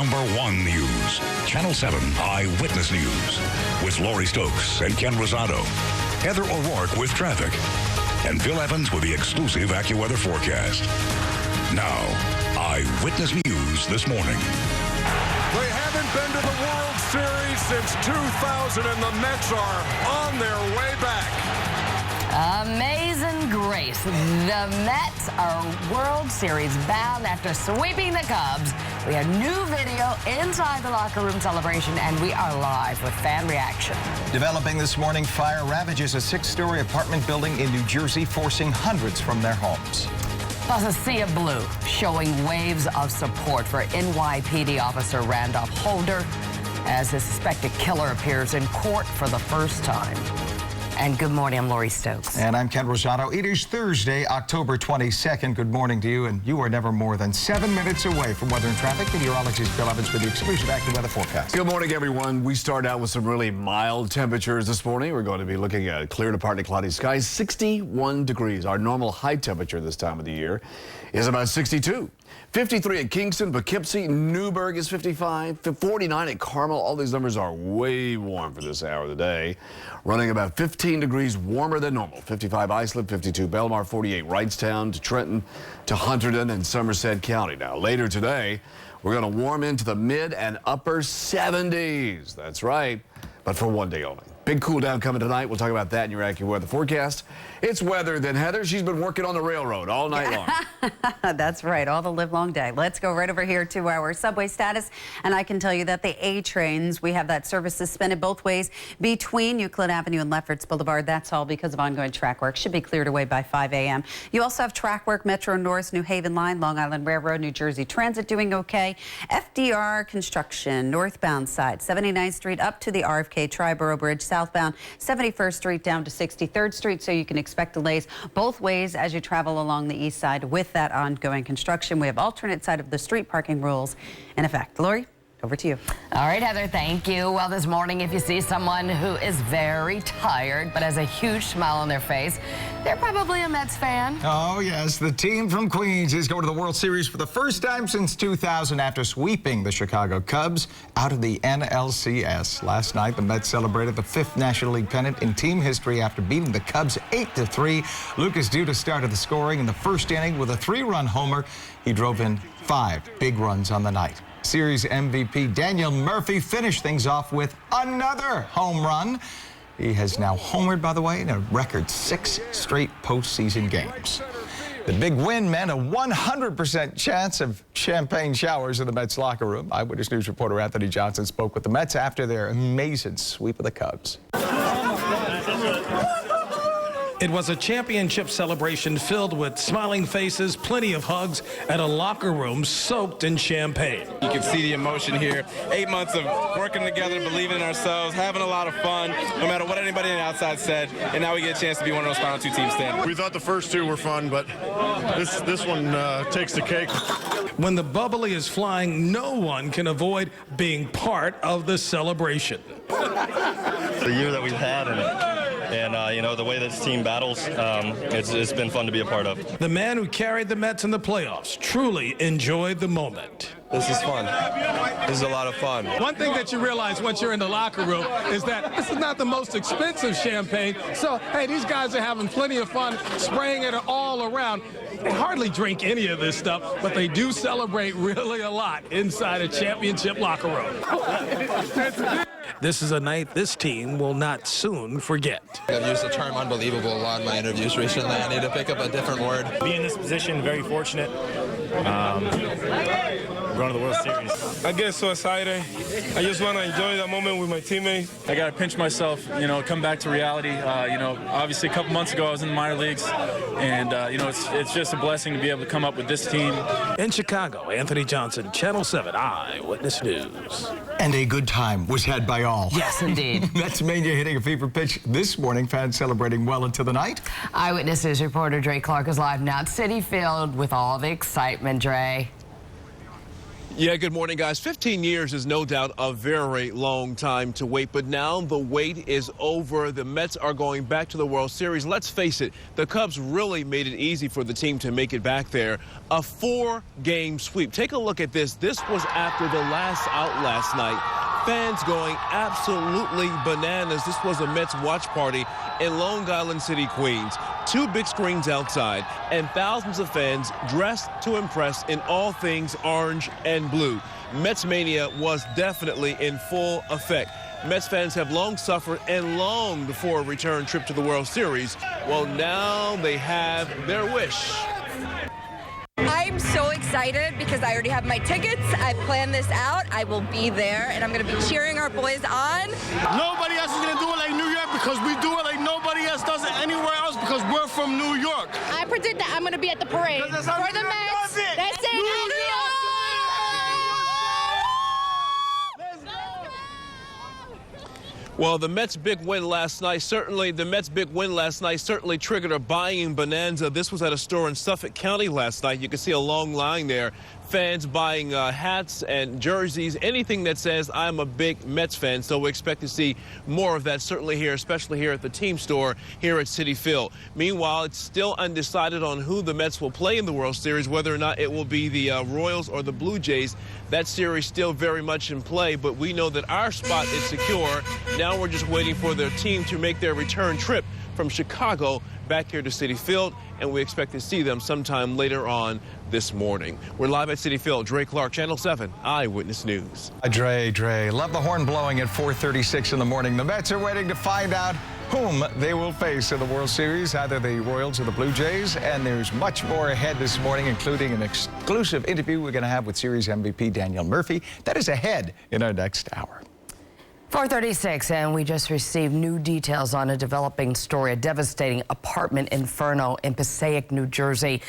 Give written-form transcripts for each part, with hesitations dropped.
#1 news. Channel 7 Eyewitness News. With Lori Stokes and Ken Rosato. Heather O'Rourke with traffic. And Bill Evans with the exclusive AccuWeather forecast. Now, Eyewitness News this morning. They haven't been to the World Series since 2000, and the Mets are on their way back. Amazing grace. The Mets are World Series bound after sweeping the Cubs. We have new video inside the locker room celebration, and we are live with fan reaction. Developing this morning, fire ravages a 6-story apartment building in New Jersey, forcing hundreds from their homes. Plus, a sea of blue showing waves of support for NYPD officer Randolph Holder as his suspected killer appears in court for the first time. And good morning, I'm Lori Stokes. And I'm Ken Rosato. It is Thursday, October 22nd. Good morning to you, and you are never more than 7 minutes away from weather and traffic. Meteorologist Bill Evans with the exclusive AccuWeather forecast. Good morning, everyone. We start out with some really mild temperatures this morning. We're going to be looking at clear to partly cloudy skies, 61 degrees. Our normal high temperature this time of the year is about 62. 53 at Kingston, Poughkeepsie, Newburgh is 55, 49 at Carmel. All these numbers are way warm for this hour of the day. Running about 15 degrees warmer than normal. 55 Islip, 52 Belmar, 48 Wrightstown, to Trenton, to Hunterdon and Somerset County. Now, later today, we're going to warm into the mid and upper 70s. That's right, but for one day only. Big cool down coming tonight. We'll talk about that in your AccuWeather forecast. It's weather then, Heather. She's been working on the railroad all night long. That's right, all the live long day. Let's go right over here to our subway status. And I can tell you that the A trains, we have that service suspended both ways between Euclid Avenue and Lefferts Boulevard. That's all because of ongoing track work. Should be cleared away by 5 a.m. You also have track work, Metro North, New Haven Line, Long Island Railroad, New Jersey Transit doing okay. FDR construction, northbound side, 79th Street up to the RFK Triborough Bridge, southbound 71st Street down to 63rd Street, so you can expect delays both ways as you travel along the east side with that ongoing construction. We have alternate side of the street parking rules in effect. Lori, over to you. All right, Heather, thank you. Well, this morning, if you see someone who is very tired but has a huge smile on their face, they're probably a Mets fan. Oh, yes. The team from Queens is going to the World Series for the first time since 2000 after sweeping the Chicago Cubs out of the NLCS. Last night, the Mets celebrated the 5th National League pennant in team history after beating the Cubs 8-3. Lucas Duda started the scoring in the first inning with a 3-run homer. He drove in 5 big runs on the night. Series MVP Daniel Murphy finished things off with another home run. He has now homered, by the way, in a record 6 straight postseason games. The big win meant a 100% chance of champagne showers in the Mets locker room. Eyewitness News reporter Anthony Johnson spoke with the Mets after their amazing sweep of the Cubs. It was a championship celebration filled with smiling faces, plenty of hugs, and a locker room soaked in champagne. You can see the emotion here. 8 months of working together, believing in ourselves, having a lot of fun, no matter what anybody on the outside said, and now we get a chance to be one of those final 2 teams standing. We thought the first 2 were fun, but this one takes the cake. When the bubbly is flying, no one can avoid being part of the celebration. The year that we've had in it. And, you know, the way this team battles, it's been fun to be a part of. The man who carried the Mets in the playoffs truly enjoyed the moment. This is fun. This is a lot of fun. One thing that you realize once you're in the locker room is that this is not the most expensive champagne. So, hey, these guys are having plenty of fun spraying it all around. They hardly drink any of this stuff, but they do celebrate really a lot inside a championship locker room. This is a night this team will not soon forget. I've used the term unbelievable a lot in my interviews recently. I need to pick up a different word. Being in this position, very fortunate. Going to the World Series. I get so excited. I just want to enjoy that moment with my teammates. I got to pinch myself, you know, come back to reality. You know, obviously a couple months ago I was in the minor leagues, and, you know, it's just a blessing to be able to come up with this team. In Chicago, Anthony Johnson, Channel 7 Eyewitness News. And a good time was had by all. Yes, indeed. Mets mania hitting a fever pitch this morning. Fans celebrating well into the night. Eyewitness News reporter Dre Clark is live now at Citi Field with all the excitement, Dre. Yeah, good morning, guys. 15 years is no doubt a very long time to wait, but now the wait is over. The Mets are going back to the World Series. Let's face it, the Cubs really made it easy for the team to make it back there. A 4-game sweep. Take a look at this. This was after the last out last night. Fans going absolutely bananas. This was a Mets watch party in Long Island City, Queens. 2 big screens outside and thousands of fans dressed to impress in all things orange and blue. Mets mania was definitely in full effect. Mets fans have long suffered and longed for a return trip to the World Series. Well, now they have their wish. I'm so excited because I already have my tickets. I planned this out. I will be there, and I'm going to be cheering our boys on. Nobody else is going to do it like New York because we do it like nobody else does it anywhere else because we're from New York. I predict that I'm going to be at the parade for the Mets. That's it. New York. Well, the Mets' big win last night certainly triggered a buying bonanza. This was at a store in Suffolk County last night. You can see a long line there. Fans buying hats and jerseys, anything that says I'm a big Mets fan. So we expect to see more of that certainly here, especially here at the team store here at Citi Field. Meanwhile, it's still undecided on who the Mets will play in the World Series, whether or not it will be the Royals or the Blue Jays. That series still very much in play, but we know that our spot is secure. Now we're just waiting for their team to make their return trip from Chicago back here to Citi Field, and we expect to see them sometime later on this morning. We're live at Citi Field. Dre Clark, Channel 7 Eyewitness News. Dre, love the horn blowing at 4:36 in the morning. The Mets are waiting to find out whom they will face in the World Series, either the Royals or the Blue Jays. And there's much more ahead this morning, including an exclusive interview we're going to have with Series MVP Daniel Murphy. That is ahead in our next hour. 4:36, and we just received new details on a developing story, a devastating apartment inferno in Passaic, New Jersey.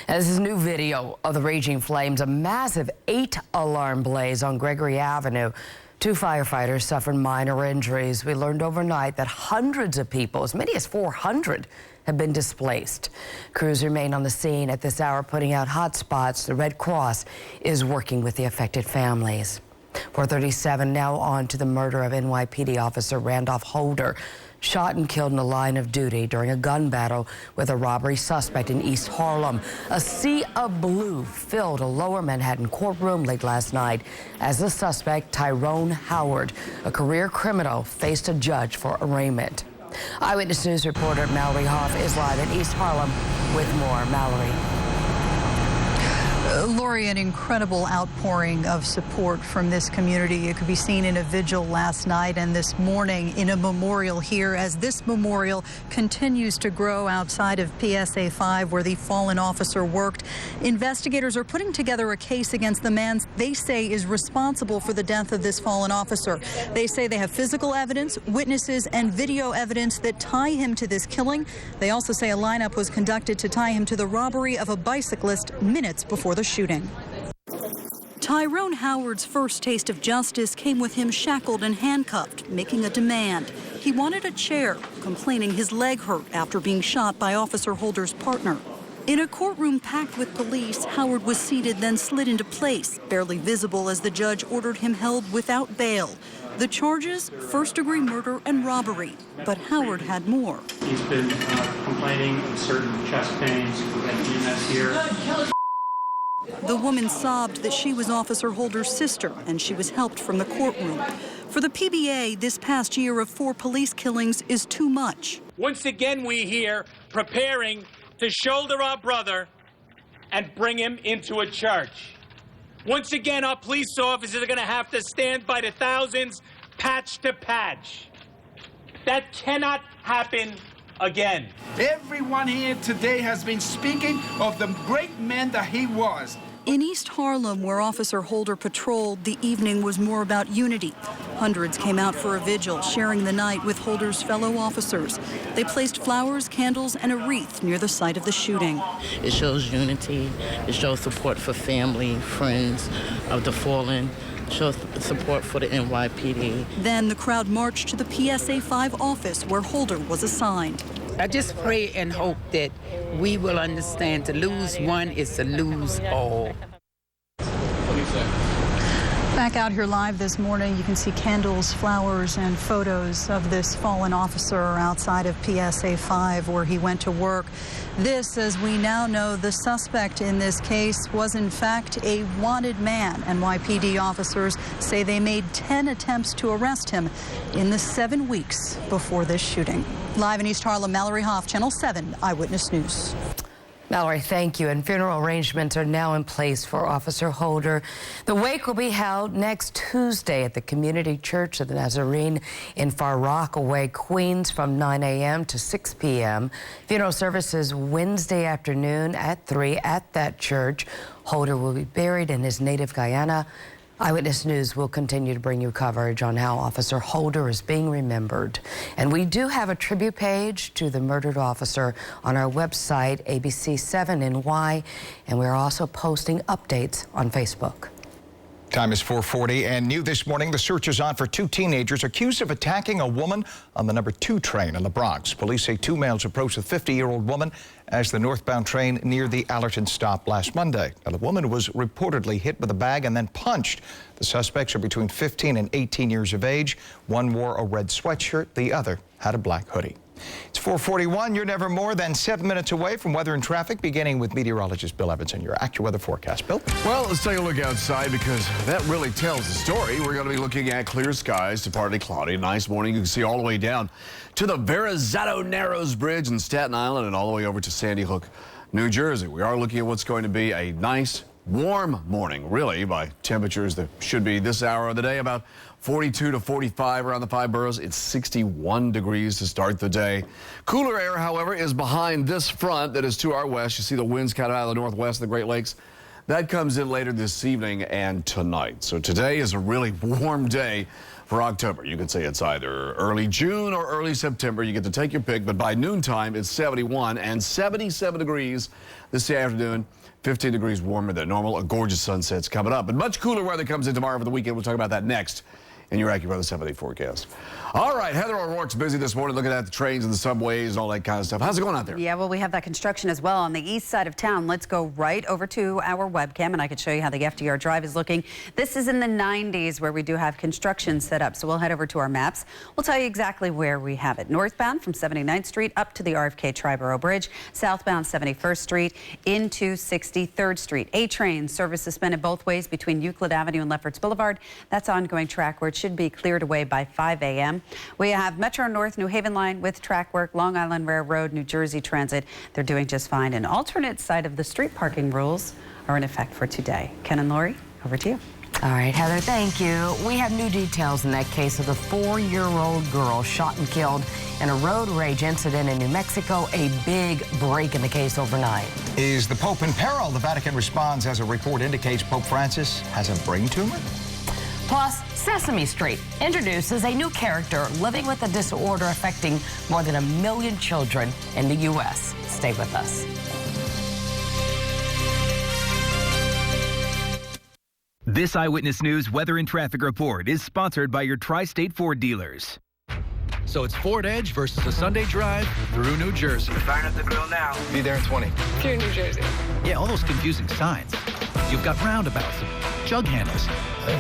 And this is new video of the raging flames, a massive 8-alarm blaze on Gregory Avenue. 2 firefighters suffered minor injuries. We learned overnight that hundreds of people, as many as 400, have been displaced. Crews remain on the scene at this hour, putting out hot spots. The Red Cross is working with the affected families. 4:37 now on to the murder of NYPD officer Randolph Holder, shot and killed in the line of duty during a gun battle with a robbery suspect in East Harlem. A sea of blue filled a lower Manhattan courtroom late last night as the suspect, Tyrone Howard, a career criminal, faced a judge for arraignment. Eyewitness News reporter Mallory Hoff is live in East Harlem with more. Mallory. Lori, an incredible outpouring of support from this community. It could be seen in a vigil last night and this morning in a memorial here as this memorial continues to grow outside of PSA 5 where the fallen officer worked. Investigators are putting together a case against the man they say is responsible for the death of this fallen officer. They say they have physical evidence, witnesses, and video evidence that tie him to this killing. They also say a lineup was conducted to tie him to the robbery of a bicyclist minutes before the shooting. Tyrone Howard's first taste of justice came with him shackled and handcuffed, making a demand. He wanted a chair, complaining his leg hurt after being shot by Officer Holder's partner. In a courtroom packed with police, Howard was seated, then slid into place, barely visible as the judge ordered him held without bail. The charges, first-degree murder and robbery, but Howard had more. He's been complaining of certain chest pains. We had EMS here. The woman sobbed that she was Officer Holder's sister and she was helped from the courtroom. For the PBA, this past year of 4 police killings is too much. Once again, we here preparing to shoulder our brother and bring him into a church. Once again, our police officers are going to have to stand by the thousands, patch to patch. That cannot happen again. Everyone here today has been speaking of the great man that he was. In East Harlem, where Officer Holder patrolled, the evening was more about unity. Hundreds came out for a vigil, sharing the night with Holder's fellow officers. They placed flowers, candles, and a wreath near the site of the shooting. It shows unity. It shows support for family, friends of the fallen. Shows support for the NYPD. Then the crowd marched to the PSA 5 office where Holder was assigned. I just pray and hope that we will understand to lose one is to lose all. What do you say? Back out here live this morning, you can see candles, flowers, and photos of this fallen officer outside of PSA 5 where he went to work. This, as we now know, the suspect in this case was in fact a wanted man. NYPD officers say they made 10 attempts to arrest him in the 7 weeks before this shooting. Live in East Harlem, Mallory Hoff, Channel 7 Eyewitness News. Mallory, thank you. And funeral arrangements are now in place for Officer Holder. The wake will be held next Tuesday at the Community Church of the Nazarene in Far Rockaway, Queens, from 9 a.m. to 6 p.m. Funeral services Wednesday afternoon at 3 at that church. Holder will be buried in his native Guyana. Eyewitness News will continue to bring you coverage on how Officer Holder is being remembered. And we do have a tribute page to the murdered officer on our website, ABC7NY, and we're also posting updates on Facebook. Time is 4:40, and new this morning, the search is on for 2 teenagers accused of attacking a woman on the number 2 train in the Bronx. Police say 2 males approached a 50-year-old woman as the northbound train neared the Allerton stop last Monday. Now, the woman was reportedly hit with a bag and then punched. The suspects are between 15 and 18 years of age. One wore a red sweatshirt, the other had a black hoodie. It's 4:41. You're never more than 7 minutes away from weather and traffic, beginning with meteorologist Bill Evans and your AccuWeather forecast. Bill? Well, let's take a look outside because that really tells the story. We're going to be looking at clear skies to partly cloudy. Nice morning. You can see all the way down to the Rosato Narrows Bridge in Staten Island and all the way over to Sandy Hook, New Jersey. We are looking at what's going to be a nice, warm morning, really, by temperatures that should be this hour of the day, about 42 to 45 around the 5 boroughs. It's 61 degrees to start the day. Cooler air, however, is behind this front that is to our west. You see the winds kind of out of the northwest of the Great Lakes. That comes in later this evening and tonight. So today is a really warm day for October. You could say it's either early June or early September. You get to take your pick, but by noontime, it's 71 and 77 degrees this afternoon. 15 degrees warmer than normal. A gorgeous sunset's coming up. But much cooler weather comes in tomorrow for the weekend. We'll talk about that next in your AccuWeather 7-day forecast. All right, Heather O'Rourke's busy this morning looking at the trains and the subways and all that kind of stuff. How's it going out there? Yeah, well, we have that construction as well on the east side of town. Let's go right over to our webcam, and I can show you how the FDR Drive is looking. This is in the 90s where we do have construction set up, so we'll head over to our maps. We'll tell you exactly where we have it. Northbound from 79th Street up to the RFK Triborough Bridge, southbound 71st Street into 63rd Street. A train service suspended both ways between Euclid Avenue and Lefferts Boulevard. That's ongoing track work. Should be cleared away by 5 a.m. We have Metro North New Haven line with track work, Long Island Railroad, New Jersey Transit. They're doing just fine. An alternate side of the street parking rules are in effect for today. Ken and Lori, over to you. All right, Heather, thank you. We have new details in that case of the 4-year-old girl shot and killed in a road rage incident in New Mexico. A big break in the case overnight. Is the Pope in peril? The Vatican responds as a report indicates Pope Francis has a brain tumor. Plus, Sesame Street introduces a new character living with a disorder affecting more than 1 million children in the U.S. Stay with us. This Eyewitness News weather and traffic report is sponsored by your Tri-State Ford dealers. So it's Ford Edge versus a Sunday drive through New Jersey. Firing up the grill now. Be there in 20. Through New Jersey. Yeah, all those confusing signs. You've got roundabouts and jug handles.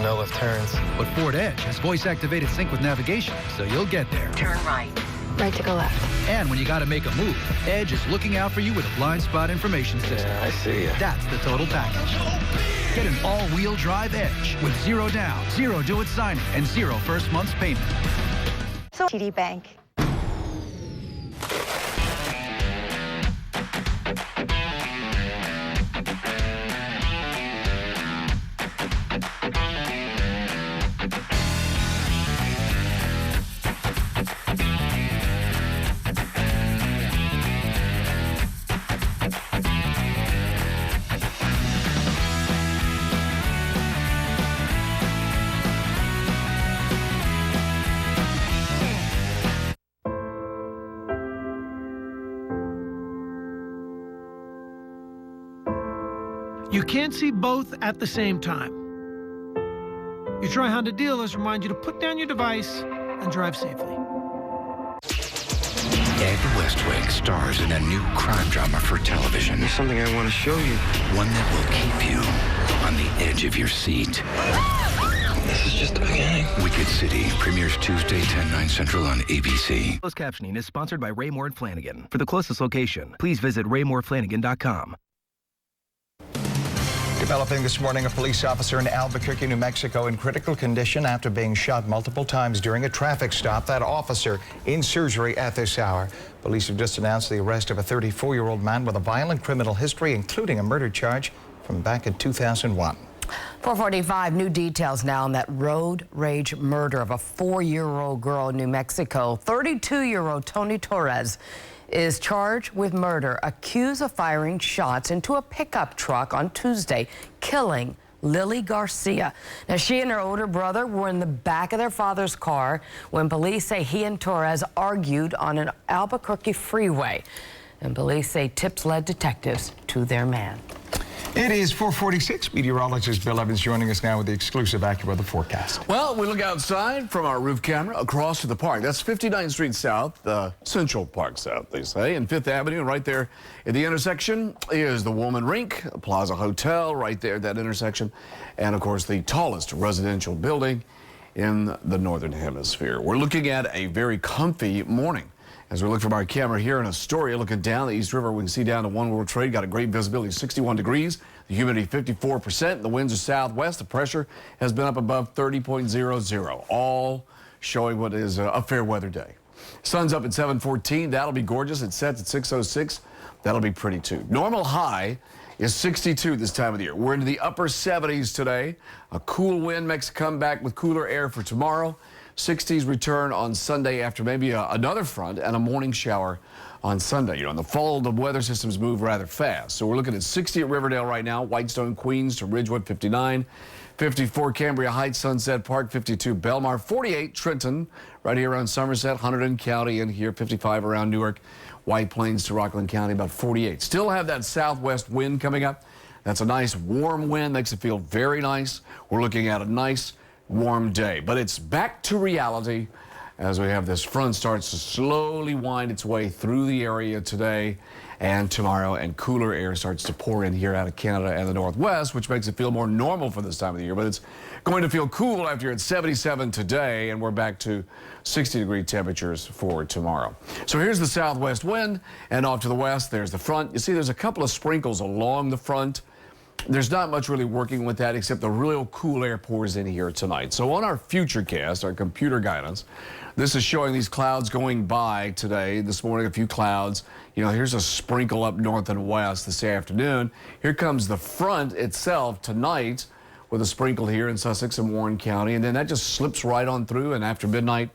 No left turns. But Ford Edge has voice-activated sync with navigation, so you'll get there. Turn right. Right to go left. And when you got to make a move, Edge is looking out for you with a blind spot information system. Yeah, I see ya. That's the total package. Get an all-wheel drive Edge with 0 down, 0 do-it signing, and 0 first month's payment. So TD Bank. You can't see both at the same time. Your Tri-Honda dealers remind you to put down your device and drive safely. Ed Westwick stars in a new crime drama for television. There's something I want to show you. One that will keep you on the edge of your seat. Wicked City premieres Tuesday, 10/9 Central on ABC. Closed captioning is sponsored by Raymore and Flanagan. For the closest location, please visit RaymoreFlanagan.com. Developing this morning, a police officer in Albuquerque, New Mexico, in critical condition after being shot multiple times during a traffic stop. That officer in surgery at this hour. Police have just announced the arrest of a 34-year-old man with a violent criminal history, including a murder charge from back in 2001. 4:45, new details now on that road rage murder of a 4-year-old girl in New Mexico. 32-year-old Tony Torres is charged with murder, accused of firing shots into a pickup truck on Tuesday, killing Lily Garcia. Now, she and her older brother were in the back of their father's car when police say he and Torres argued on an Albuquerque freeway. And police say tips led detectives to their man. It is 4:46. Meteorologist Bill Evans joining us now with the exclusive AccuWeather forecast. Well, we look outside from our roof camera across to the park. That's 59th Street South, the Central Park South, they say, and 5th Avenue. Right there at the intersection is the Woolman Rink, Plaza Hotel, right there at that intersection, and, of course, the tallest residential building in the Northern Hemisphere. We're looking at a very comfy morning. As we look from our camera here in Astoria, looking down the East River, we can see down to One World Trade. Got a great visibility, 61 degrees. The humidity, 54%. The winds are southwest. The pressure has been up above 30.00. All showing what is a fair weather day. Sun's up at 7:14. That'll be gorgeous. It sets at 6:06. That'll be pretty too. Normal high is 62 this time of the year. We're into the upper 70s today. A cool wind makes a comeback with cooler air for tomorrow. 60s return on Sunday after maybe another front and a morning shower on Sunday. You know, in the fall, the weather systems move rather fast. So we're looking at 60 at Riverdale right now, Whitestone, Queens to Ridgewood, 59. 54 Cambria Heights, Sunset Park, 52 Belmar, 48 Trenton, right here around Somerset, Hunterdon County in here, 55 around Newark, White Plains to Rockland County, about 48. Still have that southwest wind coming up. That's a nice warm wind, makes it feel very nice. We're looking at a nice warm day, but it's back to reality as we have this front starts to slowly wind its way through the area today and tomorrow, and cooler air starts to pour in here out of Canada and the Northwest, which makes it feel more normal for this time of the year. But it's going to feel cool after it's 77 today, and we're back to 60-degree temperatures for tomorrow. So here's the southwest wind, and off to the west, there's the front. You see, there's a couple of sprinkles along the front. There's not much really working with that except the real cool air pours in here tonight. So on our Futurecast, our computer guidance, this is showing these clouds going by today. This morning, a few clouds. You know, here's a sprinkle up north and west this afternoon. Here comes the front itself tonight with a sprinkle here in Sussex and Warren County. And then that just slips right on through. And after midnight,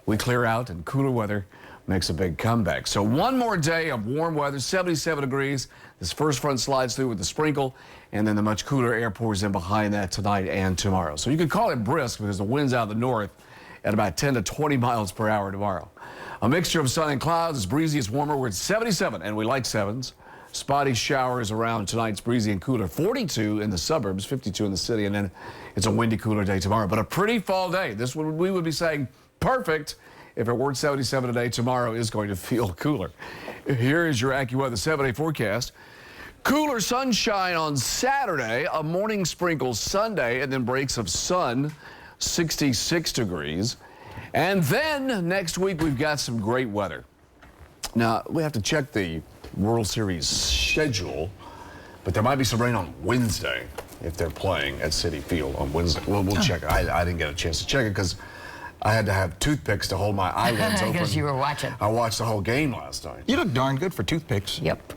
we clear out and cooler weather makes a big comeback. So one more day of warm weather, 77 degrees. This first front slides through with the sprinkle, and then the much cooler air pours in behind that tonight and tomorrow. So you could call it brisk because the wind's out of the north at about 10 to 20 miles per hour tomorrow. A mixture of sun and clouds. It's breezy, it's warmer. We're at 77, and we like 7s. Spotty showers around tonight. It's breezy and cooler. 42 in the suburbs, 52 in the city, and then it's a windy, cooler day tomorrow. But a pretty fall day. This one we would be saying perfect. If it weren't 77 today, tomorrow is going to feel cooler. Here is your AccuWeather 7-day forecast. Cooler sunshine on Saturday, a morning sprinkle Sunday, and then breaks of sun, 66 degrees. And then next week, we've got some great weather. Now, we have to check the World Series schedule, but there might be some rain on Wednesday if they're playing at Citi Field on Wednesday. We'll check it. I didn't get a chance to check it because I had to have toothpicks to hold my eyelids open. Because you were watching. I watched the whole game last night. You look darn good for toothpicks. Yep.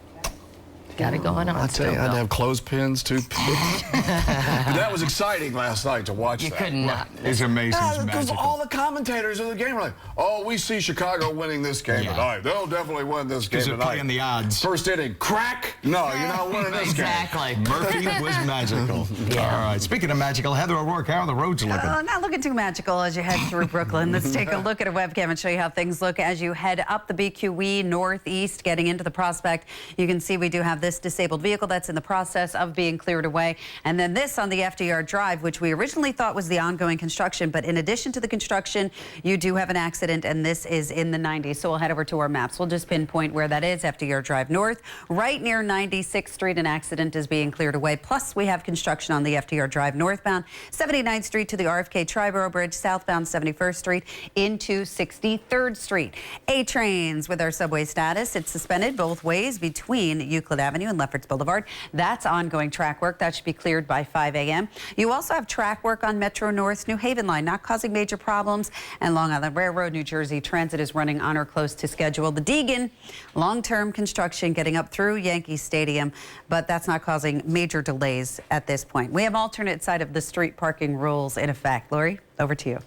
Got it going on. I tell you, I had to have clothespins, toothpicks. That was exciting last night to watch. You could not. It's amazing. It's because magical. all the commentators of the game were like, "Oh, we see Chicago winning this game tonight. They'll definitely win this game tonight." Because they're playing the odds. First inning, crack. No, you're not winning this game. Exactly. Murphy was magical. Yeah. All right. Speaking of magical, Heather O'Rourke, how are the roads looking? Not looking too magical as you head through Brooklyn. Let's take a look at a webcam and show you how things look as you head up the BQE northeast, getting into the Prospect. You can see we do have this disabled vehicle that's in the process of being cleared away. And then this on the FDR Drive, which we originally thought was the ongoing construction. But in addition to the construction, you do have an accident, and this is in the 90s. So we'll head over to our maps. We'll just pinpoint where that is. FDR Drive North, right near 96th Street. An accident is being cleared away. Plus, we have construction on the FDR Drive northbound, 79th Street to the RFK Triborough Bridge, southbound 71st Street into 63rd Street. A-trains with our subway status. It's suspended both ways between Euclid Avenue and Lefferts Boulevard. That's ongoing track work. That should be cleared by 5 a.m. You also have track work on Metro North's New Haven line, not causing major problems. And Long Island Railroad, New Jersey Transit is running on or close to schedule. The Deegan, long-term construction getting up through Yankee Stadium, but that's not causing major delays at this point. We have alternate side of the street parking rules in effect. Lori, over to you.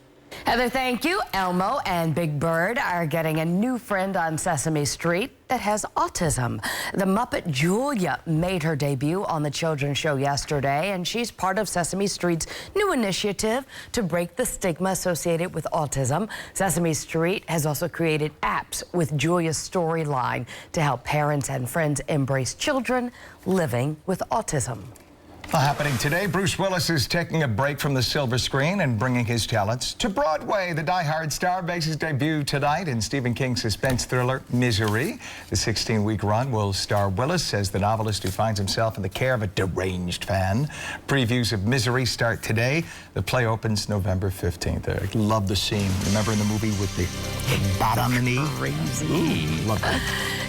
Heather, thank you. Elmo and Big Bird are getting a new friend on Sesame Street that has autism. The Muppet Julia made her debut on the children's show yesterday, and she's part of Sesame Street's new initiative to break the stigma associated with autism. Sesame Street has also created apps with Julia's storyline to help parents and friends embrace children living with autism. Well, happening today, Bruce Willis is taking a break from the silver screen and bringing his talents to Broadway. The die-hard star makes his debut tonight in Stephen King's suspense thriller, Misery. The 16-week run will star Willis as the novelist who finds himself in the care of a deranged fan. Previews of Misery start today. The play opens November 15th. I love the scene. Remember in the movie with the bat on the knee? Crazy. Ooh, love that.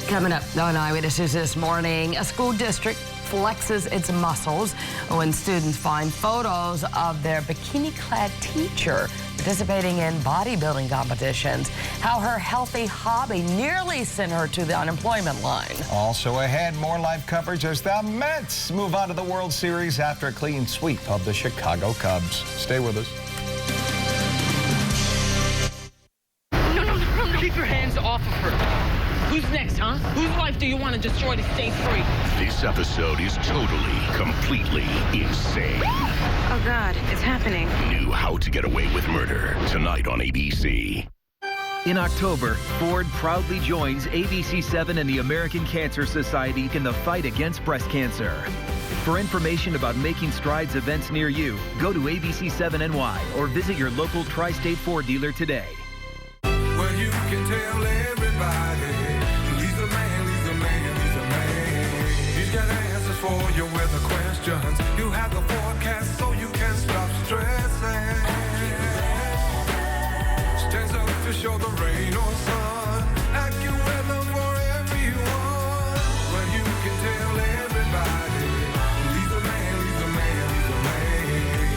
Coming up on Eyewitness News this morning, a school district flexes its muscles when students find photos of their bikini-clad teacher participating in bodybuilding competitions. How her healthy hobby nearly sent her to the unemployment line. Also ahead, more live coverage as the Mets move on to the World Series after a clean sweep of the Chicago Cubs. Stay with us. No, keep your hands off of her. Who's next, huh? Whose life do you want to destroy to stay free? This episode is totally, completely insane. Oh, God, it's happening. New How to Get Away with Murder, tonight on ABC. In October, Ford proudly joins ABC7 and the American Cancer Society in the fight against breast cancer. For information about Making Strides events near you, go to ABC7NY or visit your local Tri-State Ford dealer today. Well, you can tell everybody. Got answers for your weather questions. You have the forecast so you can stop stressing. Stands up to show the rain or sun. AccuWeather for everyone. Well, you can tell everybody. He's a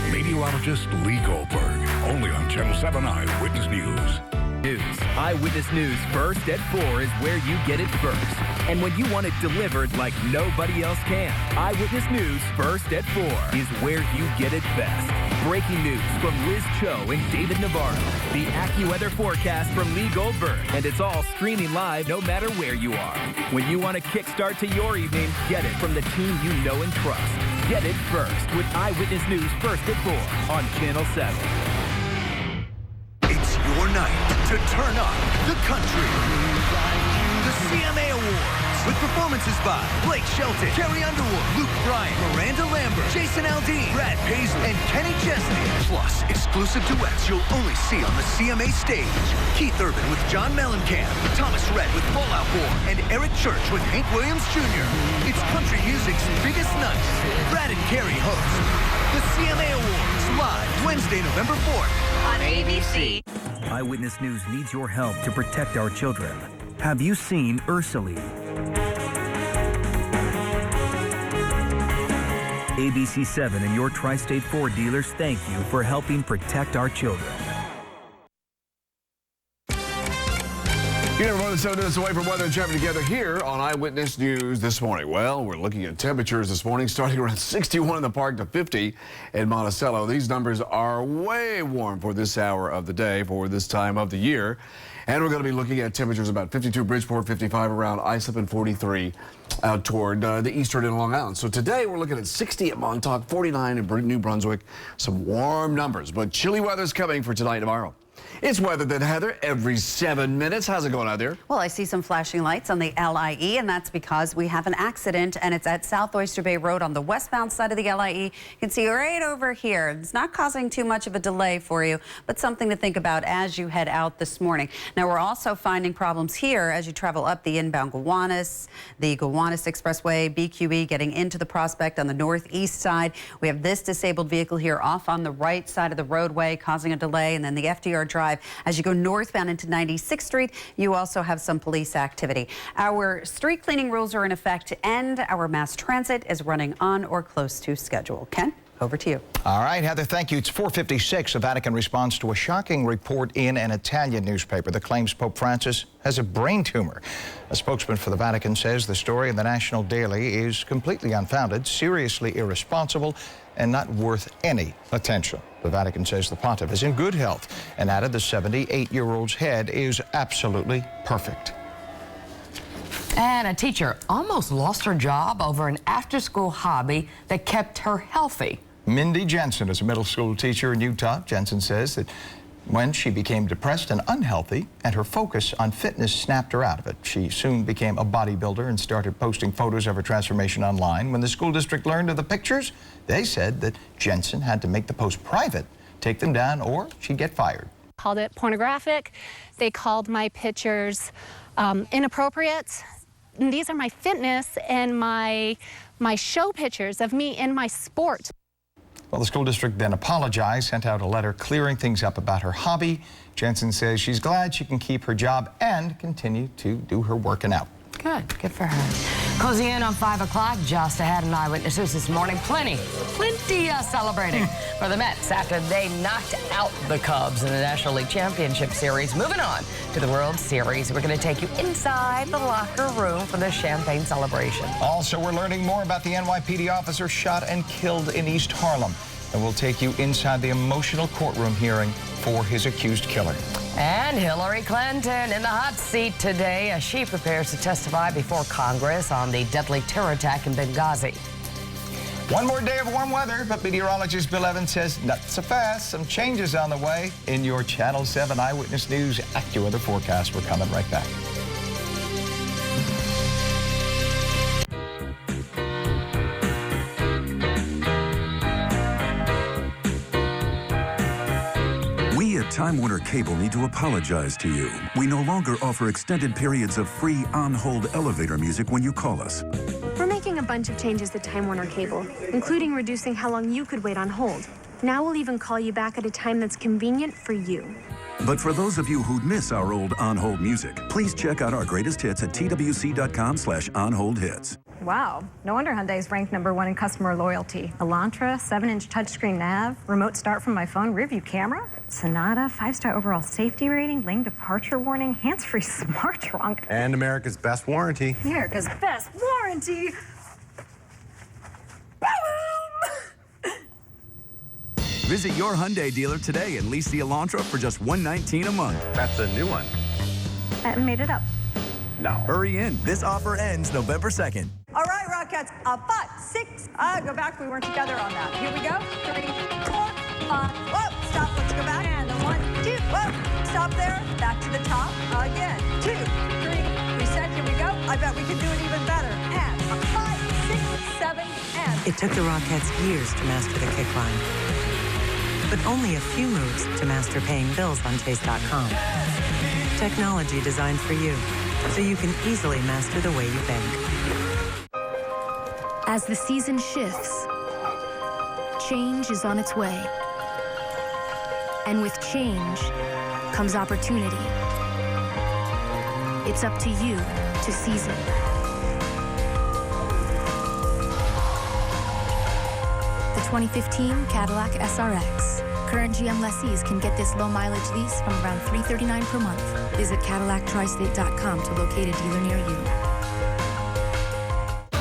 man. Meteorologist Lee Goldberg, only on Channel 7 Eyewitness News. Eyewitness News first at 4 is where you get it first. And when you want it delivered like nobody else can, Eyewitness News first at 4 is where you get it best. Breaking news from Liz Cho and David Navarro. The AccuWeather forecast from Lee Goldberg. And it's all streaming live no matter where you are. When you want a kickstart to your evening, get it from the team you know and trust. Get it first with Eyewitness News first at 4 on Channel 7. Your night to turn up the country. The CMA Awards with performances by Blake Shelton, Carrie Underwood, Luke Bryan, Miranda Lambert, Jason Aldean, Brad Paisley, and Kenny Chesney. Plus, exclusive duets you'll only see on the CMA stage. Keith Urban with John Mellencamp, Thomas Rhett with Fall Out Boy, and Eric Church with Hank Williams Jr. It's country music's biggest night. Brad and Carrie host the CMA Awards live Wednesday, November 4th on ABC. Eyewitness News needs your help to protect our children. Have you seen Ursulene? ABC7 and your Tri-State Ford dealers thank you for helping protect our children. You know, more than 7 minutes away from weather and traffic together here on Eyewitness News this morning. Well, we're looking at temperatures this morning, starting around 61 in the park to 50 in Monticello. These numbers are way warm for this hour of the day, for this time of the year. And we're going to be looking at temperatures about 52 Bridgeport, 55 around Islip, and 43 out toward the eastern and Long Island. So today we're looking at 60 at Montauk, 49 in New Brunswick. Some warm numbers, but chilly weather's coming for tonight and tomorrow. It's weather then, Heather, every 7 minutes. How's it going out there? Well, I see some flashing lights on the LIE, and that's because we have an accident, and it's at South Oyster Bay Road on the westbound side of the LIE. You can see right over here. It's not causing too much of a delay for you, but something to think about as you head out this morning. Now, we're also finding problems here as you travel up the inbound Gowanus, the Gowanus Expressway, BQE, getting into the Prospect on the northeast side. We have this disabled vehicle here off on the right side of the roadway, causing a delay, and then the FDR Drive. As you go northbound into 96th Street, you also have some police activity. Our street cleaning rules are in effect, and our mass transit is running on or close to schedule. Ken, over to you. All right, Heather, thank you. It's 4:56. The Vatican responds to a shocking report in an Italian newspaper that claims Pope Francis has a brain tumor. A spokesman for the Vatican says the story in the National Daily is completely unfounded, seriously irresponsible, and not worth any attention. The Vatican says the pontiff is in good health and added the 78-year-old's head is absolutely perfect. And a teacher almost lost her job over an after-school hobby that kept her healthy. Mindy Jensen is a middle school teacher in Utah. Jensen says that when she became depressed and unhealthy and her focus on fitness snapped her out of it, she soon became a bodybuilder and started posting photos of her transformation online. When the school district learned of the pictures, they said that Jensen had to make the post private, take them down, or she'd get fired. Called it pornographic. They called my pictures inappropriate. And these are my fitness and my show pictures of me in my sport. Well, the school district then apologized, sent out a letter clearing things up about her hobby. Jensen says she's glad she can keep her job and continue to do her working out. Good for her. Cozy in on 5 o'clock, just ahead in Eyewitness News this morning. Plenty celebrating for the Mets after they knocked out the Cubs in the National League Championship Series. Moving on to the World Series, we're going to take you inside the locker room for the champagne celebration. Also, we're learning more about the NYPD officer shot and killed in East Harlem. And we'll take you inside the emotional courtroom hearing for his accused killer. And Hillary Clinton in the hot seat today as she prepares to testify before Congress on the deadly terror attack in Benghazi. One more day of warm weather, but meteorologist Bill Evans says not so fast. Some changes on the way in your Channel 7 Eyewitness News AccuWeather forecast. We're coming right back. Time Warner Cable need to apologize to you. We no longer offer extended periods of free on-hold elevator music when you call us. We're making a bunch of changes to Time Warner Cable, including reducing how long you could wait on hold. Now we'll even call you back at a time that's convenient for you. But for those of you who'd miss our old on-hold music, please check out our greatest hits at twc.com/onholdhits. Wow, no wonder Hyundai's ranked #1 in customer loyalty. Elantra, 7-inch touchscreen nav, remote start from my phone, rear view camera, Sonata, 5-star overall safety rating, lane departure warning, hands-free smart trunk. And America's best warranty. America's best warranty. Visit your Hyundai dealer today and lease the Elantra for just $119 a month. That's a new one. I made it up. No. Hurry in. This offer ends November 2nd. All right, Rockettes. 5, 6. Go back. We weren't together on that. Here we go. 3, 4, 5. Whoa, stop. Let's go back. And 1, 2. Whoa, stop there. Back to the top. Again. 2, 3. Reset. Here we go. I bet we can do it even better. And 5, 6, 7, and. It took the Rockettes years to master the kick line, but only a few moves to master paying bills on Chase.com. Technology designed for you, so you can easily master the way you bank. As the season shifts, change is on its way. And with change comes opportunity. It's up to you to seize it. The 2015 Cadillac SRX. Current GM lessees can get this low mileage lease from around $339 per month. Visit CadillacTristate.com to locate a dealer near you.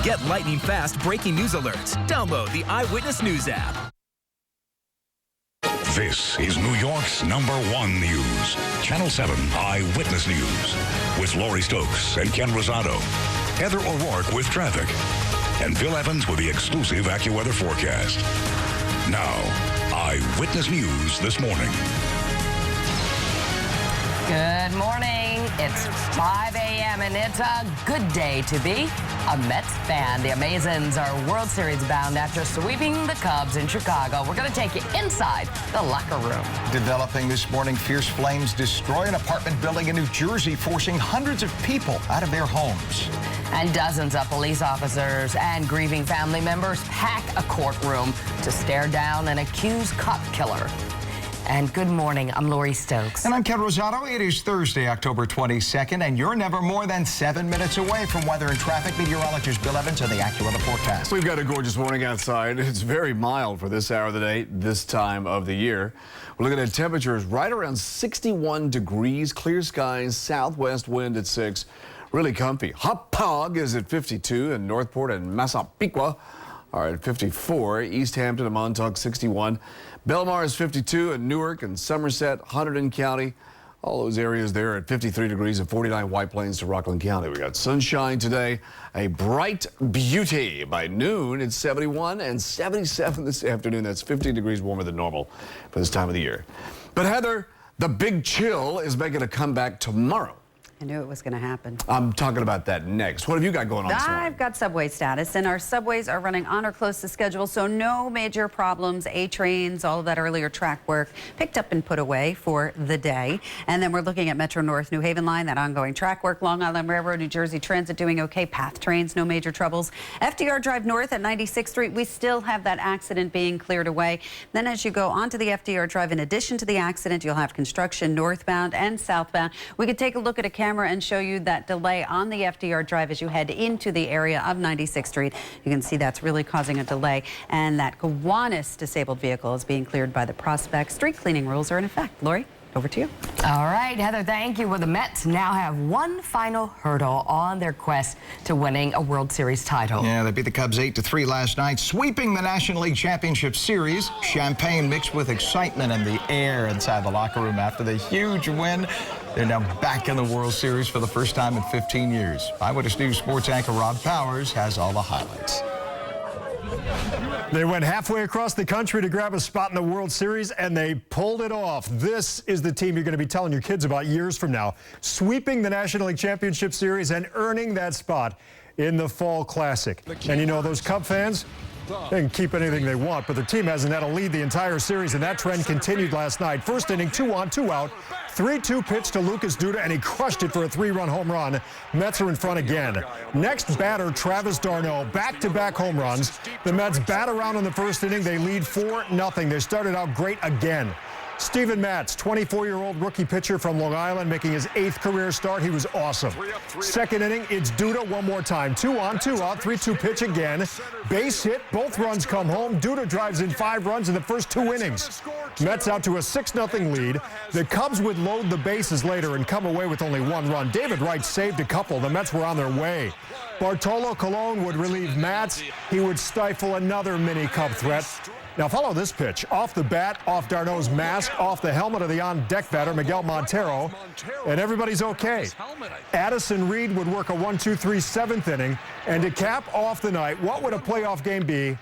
Get lightning fast breaking news alerts. Download the Eyewitness News app. This is New York's #1 news. Channel 7 Eyewitness News. With Lori Stokes and Ken Rosato. Heather O'Rourke with traffic. And Bill Evans with the exclusive AccuWeather forecast. Now, Eyewitness News this morning. Good morning. It's 5 a.m. and it's a good day to be a Mets fan. The Amazons are World Series bound after sweeping the Cubs in Chicago. We're going to take you inside the locker room. Developing this morning, fierce flames destroy an apartment building in New Jersey, forcing hundreds of people out of their homes. And dozens of police officers and grieving family members pack a courtroom to stare down an accused cop killer. And good morning, I'm Lori Stokes. And I'm Ken Rosato. It is Thursday, October 22nd, and you're never more than 7 minutes away from weather and traffic. Meteorologist Bill Evans and the AccuWeather forecast. We've got a gorgeous morning outside. It's very mild for this hour of the day, this time of the year. We're looking at temperatures right around 61 degrees, clear skies, southwest wind at 6. Really comfy. Hauppauge is at 52, and Northport and Massapequa are at 54. East Hampton and Montauk 61. Belmar is 52, and Newark and Somerset, Hunterdon County, all those areas there at 53 degrees and 49 White Plains to Rockland County. We got sunshine today, a bright beauty. By noon, it's 71 and 77 this afternoon. That's 15 degrees warmer than normal for this time of the year. But Heather, the big chill is making a comeback tomorrow. I knew it was going to happen. I'm talking about that next. What have you got going on this morning? I've got subway status, and our subways are running on or close to schedule, so no major problems. A-trains, all of that earlier track work picked up and put away for the day. And then we're looking at Metro North New Haven line, that ongoing track work. Long Island Railroad, New Jersey Transit doing okay. Path trains, no major troubles. FDR Drive North at 96th Street, we still have that accident being cleared away. Then as you go onto the FDR Drive, in addition to the accident, you'll have construction northbound and southbound. We could take a look at a camera and show you that delay on the FDR Drive as you head into the area of 96th Street. You can see that's really causing a delay, and that Gowanus disabled vehicle is being cleared by the Prospect. Street cleaning rules are in effect. Lori, over to you. All right, Heather, thank you. Well, the Mets now have one final hurdle on their quest to winning a World Series title. Yeah, they beat the Cubs 8-3 last night, sweeping the National League Championship Series. Champagne mixed with excitement in the air inside the locker room after the huge win. They're now back in the World Series for the first time in 15 years. Eyewitness News sports anchor Rob Powers has all the highlights. They went halfway across the country to grab a spot in the World Series, and they pulled it off. This is the team you're going to be telling your kids about years from now, sweeping the National League Championship Series and earning that spot in the Fall Classic. And you know, those Cub fans, they can keep anything they want, but their team hasn't had a lead the entire series, and that trend continued last night. First inning, 2 on, 2 out. 3-2 pitch to Lucas Duda, and he crushed it for a 3-run home run. Mets are in front again. Next batter, Travis d'Arnaud, back-to-back home runs. The Mets bat around in the first inning. They lead 4-0. They started out great again. Steven Matz, 24-year-old rookie pitcher from Long Island, making his 8th career start. He was awesome. Second inning, it's Duda one more time. 2 on, 2 out, 3-2 pitch again. Base hit, both runs come home. Duda drives in 5 runs in the first 2 innings. Mets out to a 6-0 lead. The Cubs would load the bases later and come away with only 1 run. David Wright saved a couple. The Mets were on their way. Bartolo Colon would relieve Matz. He would stifle another mini Cub threat. Now follow this pitch. Off the bat, off d'Arnaud's mask, off the helmet of the on-deck batter, Miguel Montero, and everybody's okay. Addison Reed would work a 1-2-3 7th inning, and to cap off the night, what would a playoff game be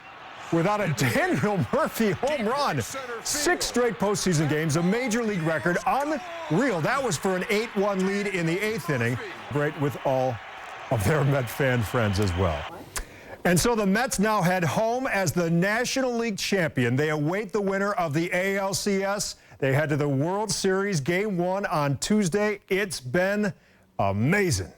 without a Daniel Murphy home run? 6 straight postseason games, a major league record, unreal. That was for an 8-1 lead in the 8th inning. Great with all of their Met fan friends as well. And so the Mets now head home as the National League champion. They await the winner of the ALCS. They head to the World Series Game 1 on Tuesday. It's been amazing.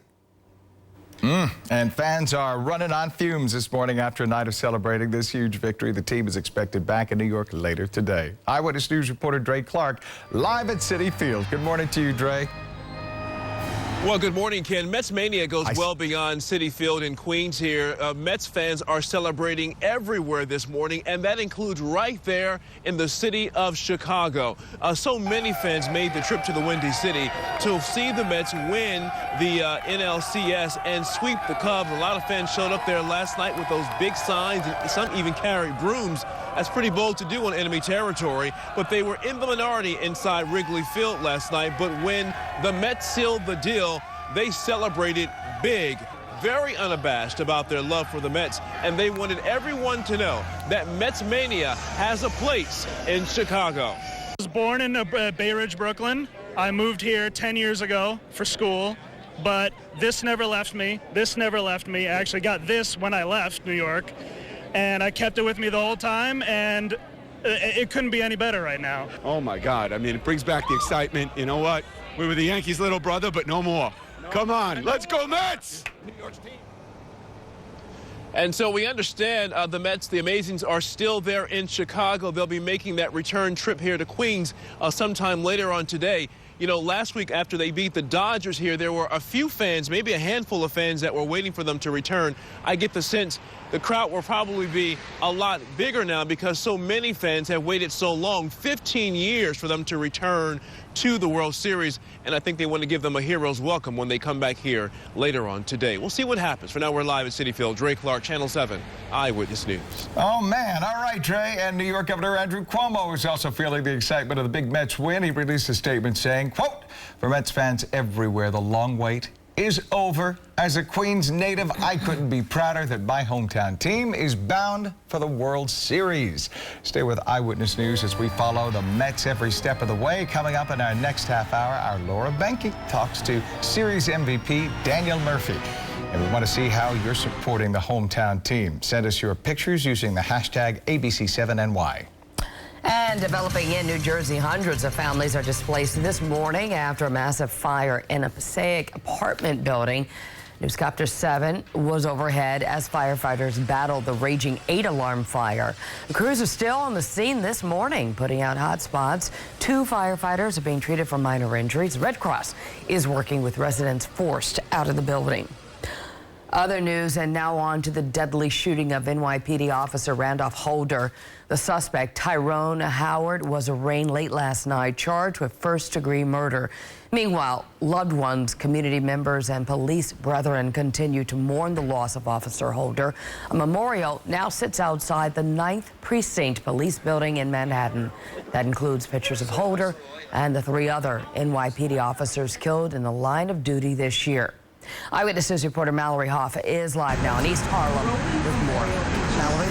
And fans are running on fumes this morning after a night of celebrating this huge victory. The team is expected back in New York later today. Eyewitness News reporter Dre Clark live at Citi Field. Good morning to you, Dre. Well, good morning, Ken. Mets mania goes well beyond Citi Field in Queens here. Mets fans are celebrating everywhere this morning, and that includes right there in the city of Chicago. So many fans made the trip to the Windy City to see the Mets win the NLCS and sweep the Cubs. A lot of fans showed up there last night with those big signs, and some even carried brooms. That's pretty bold to do on enemy territory, but they were in the minority inside Wrigley Field last night. But when the Mets sealed the deal, they celebrated big, very unabashed about their love for the Mets, and they wanted everyone to know that Mets mania has a place in Chicago. I was born in Bay Ridge, Brooklyn. I moved here 10 years ago for school, but this never left me. This never left me. I actually got this when I left New York, and I kept it with me the whole time, and it couldn't be any better right now. Oh, my God. I mean, it brings back the excitement. You know what? We were the Yankees' little brother, but no more. Come on. Let's go, Mets! And so we understand the Mets, the Amazings, are still there in Chicago. They'll be making that return trip here to Queens sometime later on today. You know, last week after they beat the Dodgers here, there were a few fans, maybe a handful of fans that were waiting for them to return. I get the sense the crowd will probably be a lot bigger now because so many fans have waited so long, 15 years for them to return to the World Series. And I think they want to give them a hero's welcome when they come back here later on today. We'll see what happens. For now, we're live at Citi Field. Dre Clark, Channel 7, Eyewitness News. Oh, man. All right, Dre. And New York Governor Andrew Cuomo is also feeling the excitement of the big Mets win. He released a statement saying, quote, "For Mets fans everywhere, the long wait is over. As a Queens native, I couldn't be prouder that my hometown team is bound for the World Series." Stay with Eyewitness News as we follow the Mets every step of the way. Coming up in our next half hour, our Laura Benke talks to Series MVP Daniel Murphy. And we want to see how you're supporting the hometown team. Send us your pictures using the hashtag ABC7NY. And developing in New Jersey, hundreds of families are displaced this morning after a massive fire in a Passaic apartment building. Newscopter 7 was overhead as firefighters battled the raging 8-alarm fire. The crews are still on the scene this morning, putting out hot spots. 2 firefighters are being treated for minor injuries. Red Cross is working with residents forced out of the building. Other news, and now on to the deadly shooting of NYPD officer Randolph Holder. The suspect, Tyrone Howard, was arraigned late last night, charged with first-degree murder. Meanwhile, loved ones, community members, and police brethren continue to mourn the loss of Officer Holder. A memorial now sits outside the 9th Precinct Police Building in Manhattan. That includes pictures of Holder and the 3 other NYPD officers killed in the line of duty this year. Eyewitness News reporter Mallory Hoff is live now in East Harlem with more. Mallory?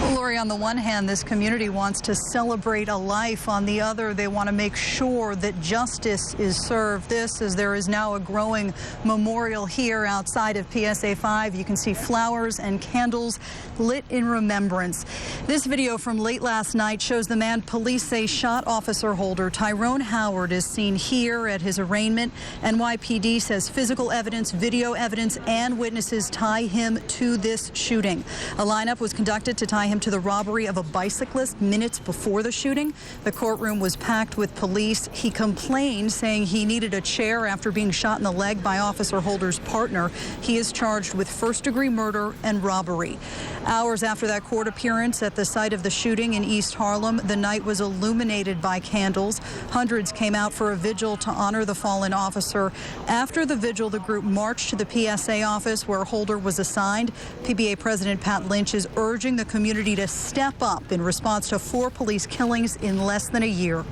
Well, Lori, on the one hand, this community wants to celebrate a life. On the other, they want to make sure that justice is served. This, as there is now a growing memorial here outside of PSA 5. You can see flowers and candles lit in remembrance. This video from late last night shows the man police say shot Officer Holder. Tyrone Howard is seen here at his arraignment. NYPD says physical evidence, video evidence, and witnesses tie him to this shooting. A lineup was conducted to tie him to the robbery of a bicyclist minutes before the shooting. The courtroom was packed with police. He complained, saying he needed a chair after being shot in the leg by Officer Holder's partner. He is charged with first-degree murder and robbery. Hours after that court appearance at the site of the shooting in East Harlem, the night was illuminated by candles. Hundreds came out for a vigil to honor the fallen officer. After the vigil, the group marched to the PSA office where Holder was assigned. PBA President Pat Lynch is urging the community to step up in response to 4 police killings in less than a year.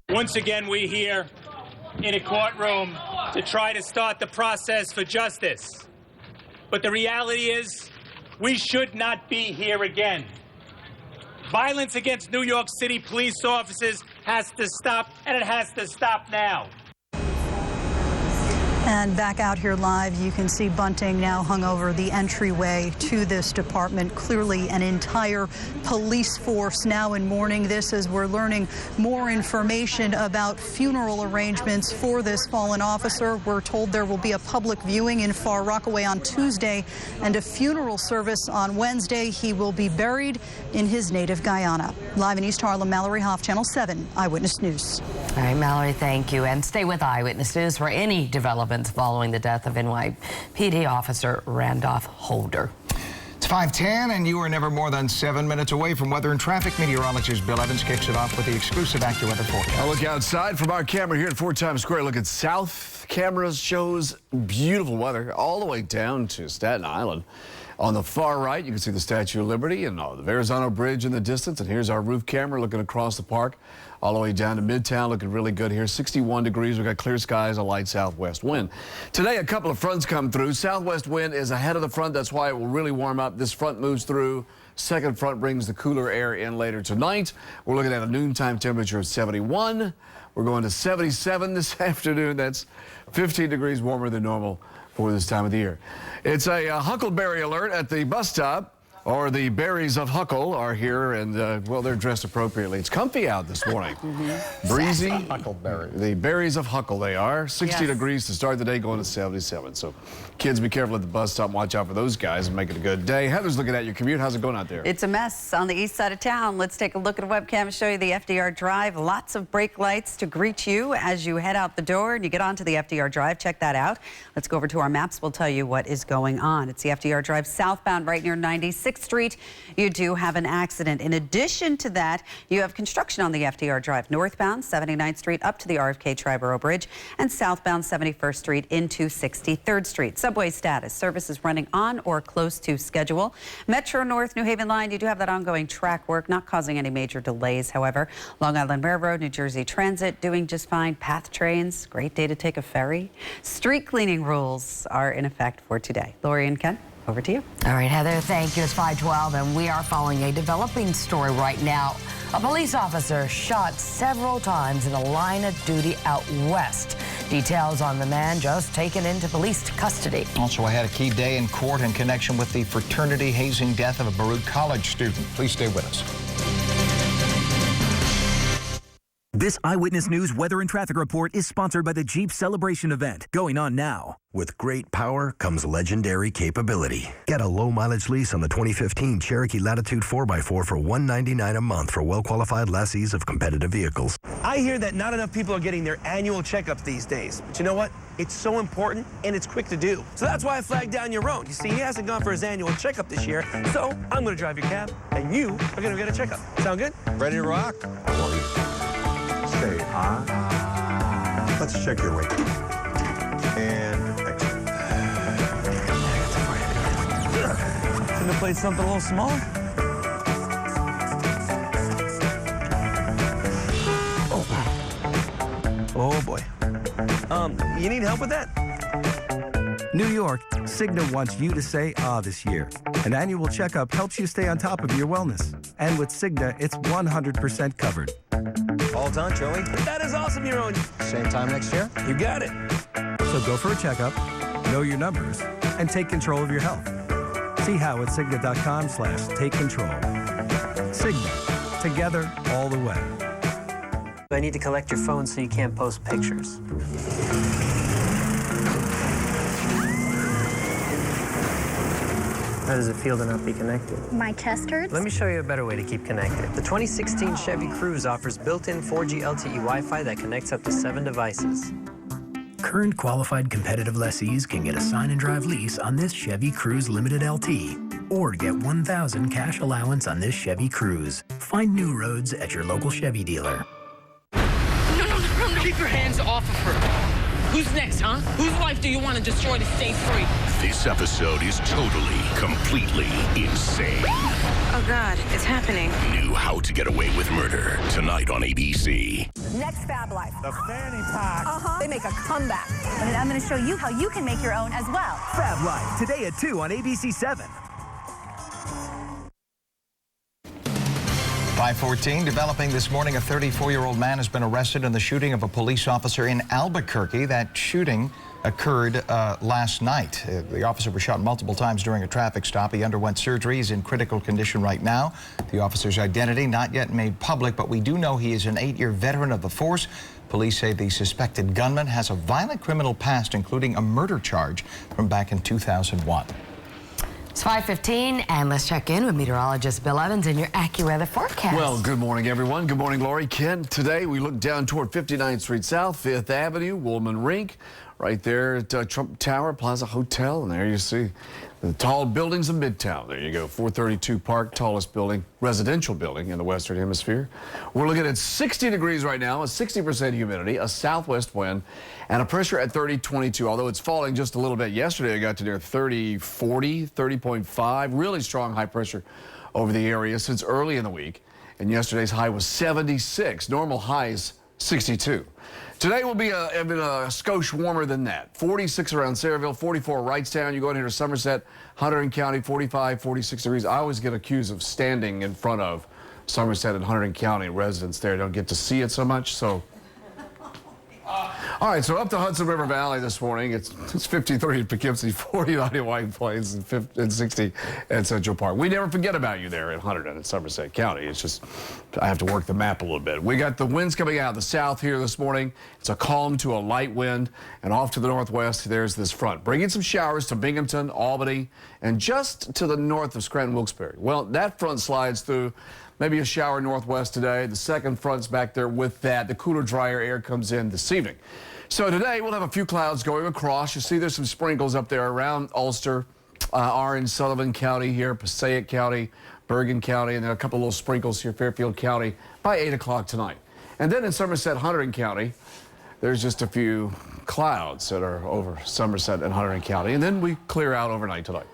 Once again, we're here in a courtroom to try to start the process for justice. But the reality is, we should not be here again. Violence against New York City police officers has to stop, and it has to stop now. And back out here live, you can see bunting now hung over the entryway to this department. Clearly an entire police force now in mourning. This as we're learning more information about funeral arrangements for this fallen officer. We're told there will be a public viewing in Far Rockaway on Tuesday and a funeral service on Wednesday. He will be buried in his native Guyana. Live in East Harlem, Mallory Hoff, Channel 7, Eyewitness News. All right, Mallory, thank you. And stay with Eyewitness News for any developments following the death of NYPD officer Randolph Holder. It's 5:10, and you are never more than 7 minutes away from weather and traffic. Meteorologist Bill Evans kicks it off with the exclusive AccuWeather forecast. I look outside from our camera here at 4 Times Square. Look at south. Camera shows beautiful weather all the way down to Staten Island. On the far right, you can see the Statue of Liberty and the Verrazano Bridge in the distance. And here's our roof camera looking across the park all the way down to Midtown, looking really good here. 61 degrees. We've got clear skies, a light southwest wind. Today, a couple of fronts come through. Southwest wind is ahead of the front. That's why it will really warm up. This front moves through. Second front brings the cooler air in later tonight. We're looking at a noontime temperature of 71. We're going to 77 this afternoon. That's 15 degrees warmer than normal for this time of the year. It's a huckleberry alert at the bus stop. Or the berries of Huckle are here, and, well, they're dressed appropriately. It's comfy out this morning. Breezy. Huckleberry. The berries of Huckle, they are. 60 degrees to start the day, going to 77. So, kids, be careful at the bus stop. Watch out for those guys and make it a good day. Heather's looking at your commute. How's it going out there? It's a mess on the east side of town. Let's take a look at a webcam and show you the FDR Drive. Lots of brake lights to greet you as you head out the door and you get onto the FDR Drive. Check that out. Let's go over to our maps. We'll tell you what is going on. It's the FDR Drive southbound right near 96th Street. You do have an accident. In addition to that, you have construction on the FDR Drive northbound 79th Street up to the RFK Triborough Bridge and southbound 71st Street into 63rd Street. Subway status. Service is running on or close to schedule. Metro North New Haven line, you do have that ongoing track work, not causing any major delays, however. Long Island Railroad, New Jersey Transit doing just fine. Path trains, great day to take a ferry. Street cleaning rules are in effect for today. Lori and Ken, over to you. All right, Heather, thank you. It's 5:12, and we are following a developing story right now. A police officer shot several times in a line of duty out west. Details on the man just taken into police custody. Also, I had a key day in court in connection with the fraternity hazing death of a Baruch College student. Please stay with us. This Eyewitness News weather and traffic report is sponsored by the Jeep Celebration event going on now. With great power comes legendary capability. Get a low-mileage lease on the 2015 Cherokee Latitude 4x4 for $199 a month for well-qualified lessees of competitive vehicles. I hear that not enough people are getting their annual checkups these days. But you know what? It's so important, and it's quick to do. So that's why I flagged down your own. You see, he hasn't gone for his annual checkup this year, so I'm going to drive your cab, and you are going to get a checkup. Sound good? Ready to rock? Say on. Let's check your weight. And exit. Couldn't have played something a little smaller? Oh boy. You need help with that? New York, Cigna wants you to say ah this year. An annual checkup helps you stay on top of your wellness. And with Cigna, it's 100% covered. All done, Joey. That is awesome, your own. Same time next year? You got it. So go for a checkup, know your numbers, and take control of your health. See how at Cigna.com/takecontrol. Cigna, together all the way. I need to collect your phone so you can't post pictures. How does it feel to not be connected? My chest hurts. Let me show you a better way to keep connected. The 2016 Chevy Cruze offers built-in 4G LTE Wi-Fi that connects up to 7 devices. Current qualified competitive lessees can get a sign and drive lease on this Chevy Cruze Limited LT or get $1,000 cash allowance on this Chevy Cruze. Find new roads at your local Chevy dealer. No, keep your hands off of her. Who's next, huh? Whose life do you want to destroy to stay free? This episode is totally, completely insane. Oh, God, it's happening. New How to Get Away with Murder, tonight on ABC. Next Fab Life. The fanny pack. They make a comeback. And I'm going to show you how you can make your own as well. Fab Life, today at 2 on ABC 7. 5:14, developing this morning, a 34-year-old man has been arrested in the shooting of a police officer in Albuquerque. That shooting occurred last night. The officer was shot multiple times during a traffic stop. He underwent surgery. He's in critical condition right now. The officer's identity not yet made public, but we do know he is an 8-year veteran of the force. Police say the suspected gunman has a violent criminal past, including a murder charge from back in 2001. It's 5:15, and let's check in with meteorologist Bill Evans in your AccuWeather forecast. Well, good morning, everyone. Good morning, Lori. Ken, today we look down toward 59th Street South, 5th Avenue, Woolman Rink, right there at Trump Tower Plaza Hotel. And there you see the tall buildings of Midtown. There you go, 432 Park, tallest building, residential building in the Western Hemisphere. We're looking at 60 degrees right now, a 60% humidity, a southwest wind, and a pressure at 30.22. Although it's falling just a little bit. Yesterday it got to near 30.40, 30.5. Really strong high pressure over the area since early in the week. And yesterday's high was 76. Normal highs 62. Today will be a skosh warmer than that. 46 around Sayreville, 44 Wrightstown. You go in here to Somerset, Hunterdon County, 45, 46 degrees. I always get accused of standing in front of Somerset and Hunterdon County. Residents there don't get to see it so much, so. All right, so up the Hudson River Valley this morning, it's 53 in Poughkeepsie, 49 in White Plains, and 60 at Central Park. We never forget about you there in Hunterdon and Somerset County. It's just, I have to work the map a little bit. We got the winds coming out of the south here this morning. It's a calm to a light wind, and off to the northwest, there's this front, bringing some showers to Binghamton, Albany, and just to the north of Scranton-Wilkes-Barre. Well, that front slides through. Maybe a shower northwest today. The second front's back there with that. The cooler, drier air comes in this evening. So today we'll have a few clouds going across. You see there's some sprinkles up there around Ulster, Orange, Sullivan County here, Passaic County, Bergen County, and then a couple little sprinkles here, Fairfield County, by 8 o'clock tonight. And then in Somerset, Hunterdon County, there's just a few clouds that are over Somerset and Hunterdon County. And then we clear out overnight tonight.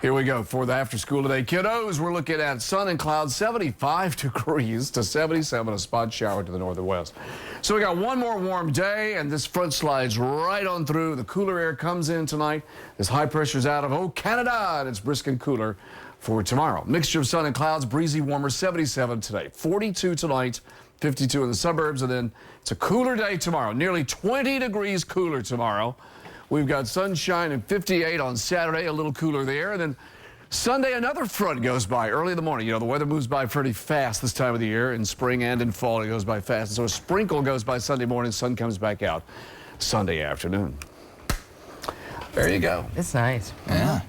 Here we go for the after school today. Kiddos, we're looking at sun and clouds, 75 degrees to 77, a spot shower to the north and west. So we got one more warm day, and this front slides right on through. The cooler air comes in tonight. This high pressure's out of, Canada, and it's brisk and cooler for tomorrow. Mixture of sun and clouds, breezy, warmer, 77 today, 42 tonight, 52 in the suburbs, and then it's a cooler day tomorrow, nearly 20 degrees cooler tomorrow. We've got sunshine and 58 on Saturday, a little cooler there. And then Sunday, another front goes by early in the morning. You know, the weather moves by pretty fast this time of the year. In spring and in fall, it goes by fast. So a sprinkle goes by Sunday morning, sun comes back out Sunday afternoon. There you go. It's nice. Yeah.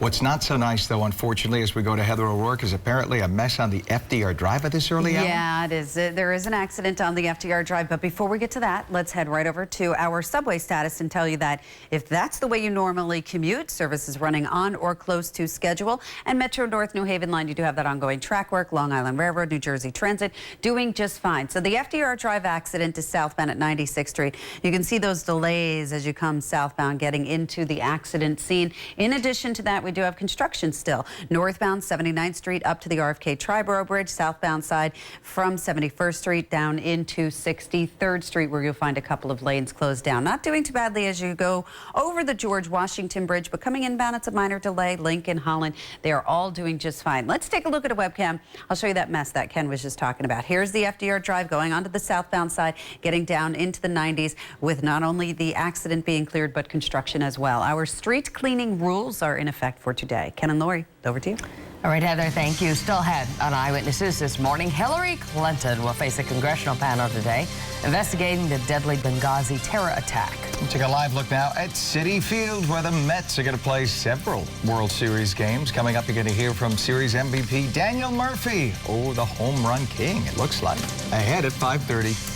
What's not so nice, though, unfortunately, as we go to Heather O'Rourke, is apparently a mess on the FDR Drive at this early hour. Yeah, it is. There is an accident on the FDR Drive, but before we get to that, let's head right over to our subway status and tell you that if that's the way you normally commute, service is running on or close to schedule. And Metro North New Haven line, you do have that ongoing track work. Long Island Railroad, New Jersey Transit, doing just fine. So the FDR Drive accident is southbound at 96th Street. You can see those delays as you come southbound getting into the accident scene. In addition to that, we do have construction still. Northbound 79th Street up to the RFK Triborough Bridge, southbound side from 71st Street down into 63rd Street, where you'll find a couple of lanes closed down. Not doing too badly as you go over the George Washington Bridge, but coming inbound, it's a minor delay. Lincoln, Holland, they are all doing just fine. Let's take a look at a webcam. I'll show you that mess that Ken was just talking about. Here's the FDR Drive going onto the southbound side, getting down into the 90s with not only the accident being cleared, but construction as well. Our street cleaning rules are in effect for today. Ken and Lori, over to you. All right, Heather, thank you. Still ahead on Eyewitnesses this morning. Hillary Clinton will face a congressional panel today investigating the deadly Benghazi terror attack. We'll take a live look now at Citi Field, where the Mets are going to play several World Series games. Coming up, you're going to hear from Series MVP Daniel Murphy. Oh, the home run king, it looks like. Ahead at 5:30.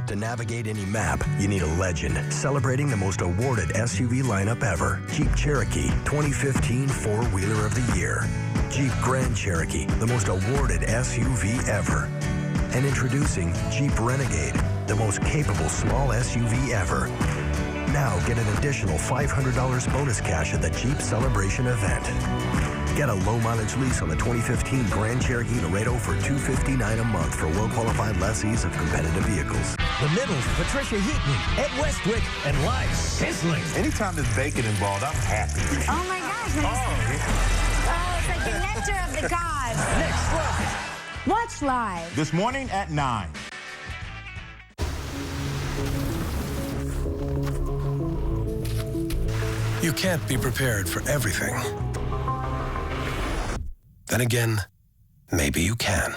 To navigate any map, you need a legend. Celebrating the most awarded SUV lineup ever. Jeep Cherokee, 2015 Four-Wheeler of the Year. Jeep Grand Cherokee, the most awarded SUV ever. And introducing Jeep Renegade, the most capable small SUV ever. Now get an additional $500 bonus cash at the Jeep Celebration event. Get a low-mileage lease on the 2015 Grand Cherokee Laredo for $259 a month for well-qualified lessees of competitive vehicles. The Middles, Patricia Heaton, Ed Westwick, and Live Sizzling. Anytime there's bacon involved, I'm happy. Oh my gosh. Oh, it's like the nectar of the gods. Next look. Watch Live. This morning at 9. You can't be prepared for everything. Then again, maybe you can.